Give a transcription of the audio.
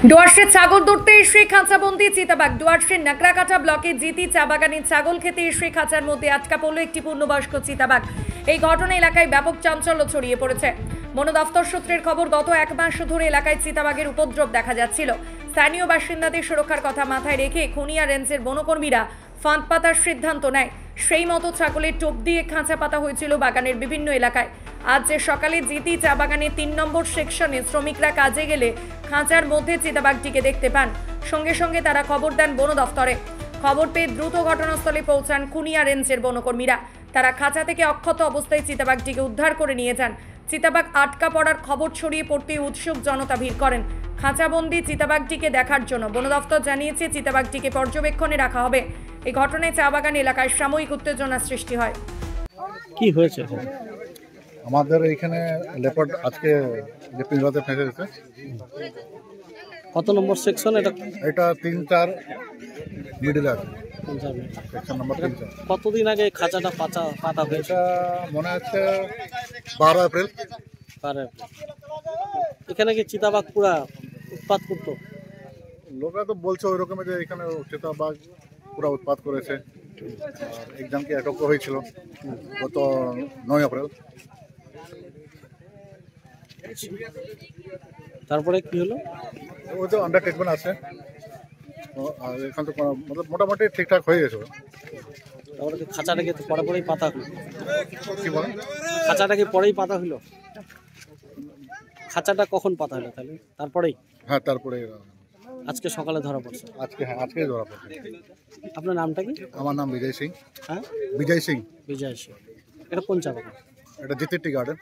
ডুয়ার্সে ছাগল ধরতে এসে খাঁচাবন্দি চিতাবাঘ। ডুয়ার্সের নাকড়াকাটা ব্লকে জিতি চা বাগানে ছাগল খেতে এসে খাঁচার মধ্যে আটকা পড়ল একটি পূর্ণবয়স্ক চিতাবাঘ। এই ঘটনা এলাকায় ব্যাপক চাঞ্চল্য ছড়িয়ে পড়েছে। বন দফতর সূত্রের খবর, গত এক মাস ধরে এলাকায় চিতাবাঘের উপদ্রব দেখা যাচ্ছিল। স্থানীয় বাসিন্দাদের সুরক্ষার কথা মাথায় রেখে খুনিয়া রেঞ্জের বনকর্মীরা ফাঁদ পাতার সিদ্ধান্ত নেয়। সেই মতো ছাগলের টোপ দিয়ে খাঁচা পাতা হয়েছিল বাগানের বিভিন্ন এলাকায়। আজ যে সকালে জিতি চা বাগানের ৩ নম্বর সেকশনে শ্রমিকরা কাজে গেলে খাঁচার মধ্যে চিতাবাঘটিকে দেখতে পান। সঙ্গে সঙ্গে তারা খবর দেন বন দফতরে। খবর পেয়ে দ্রুত ঘটনাস্থলে পৌঁছান খুনিয়া রেঞ্জের বনকর্মীরা। তারা খাঁচা থেকে অক্ষত অবস্থায় চিতাবাঘটিকে উদ্ধার করে নিয়ে যান। চিতাবাঘ আটকা পড়ার খবর ছড়িয়ে পড়তে উৎসুক জনতা ভিড় করেন খাঁচাবন্দি চিতাবাঘটিকে দেখার জন্য। বন দফতর জানিয়েছে চিতাবাঘটিকে পর্যবেক্ষণে রাখা হবে। এই ঘটনায় চা বাগান এলাকায় সাময়িক উত্তেজনার সৃষ্টি হয়। কি হয়েছে? আমাদের এইখানে লেপার্ড আজকে যে পিঞ্জরাতে ফেঁসে গেছে। কত নম্বর সেকশন এটা? এটা ৩-৪ মিডলে আছে, সেকশন নাম্বার ৩-৪। কতদিন আগে খাঁচাটা পাতা হয়েছে? এটা মনে হচ্ছে 12 এপ্রিল। এখানে কি চিতাবাঘ পুরা উৎপাত করতো? লোকরা তো বলছে ওই রকমের যে এখানে চিতাবাঘ পুরা উৎপাত করেছে। আর একজনকে আটক হয়েছিল গত 9 এপ্রিল। তারপরে কি হলো? ওই তো আন্ডার ট্রিটমেন্ট আছে। আর এখান তো মোটামুটি ঠিকঠাক হয়ে গেছে। তারপরে কি খাঁচাটাকে তো পরেই পাতা হলো? কি বলেন? খাঁচাটাকে পরেই পাতা হলো? খাঁচাটা কখন পাতা হলো তাহলে? তারপরেই? হ্যাঁ, তারপরে আজকে সকালে ধরা পড়ছে? আজকেই ধরা পড়ছে। আপনার নামটা কি? আমার নাম বিজয় সিং। হ্যাঁ, বিজয় সিং। বিজয় সিং। এটা কোন চা বাগান? এটা জিতি টি গার্ডেন।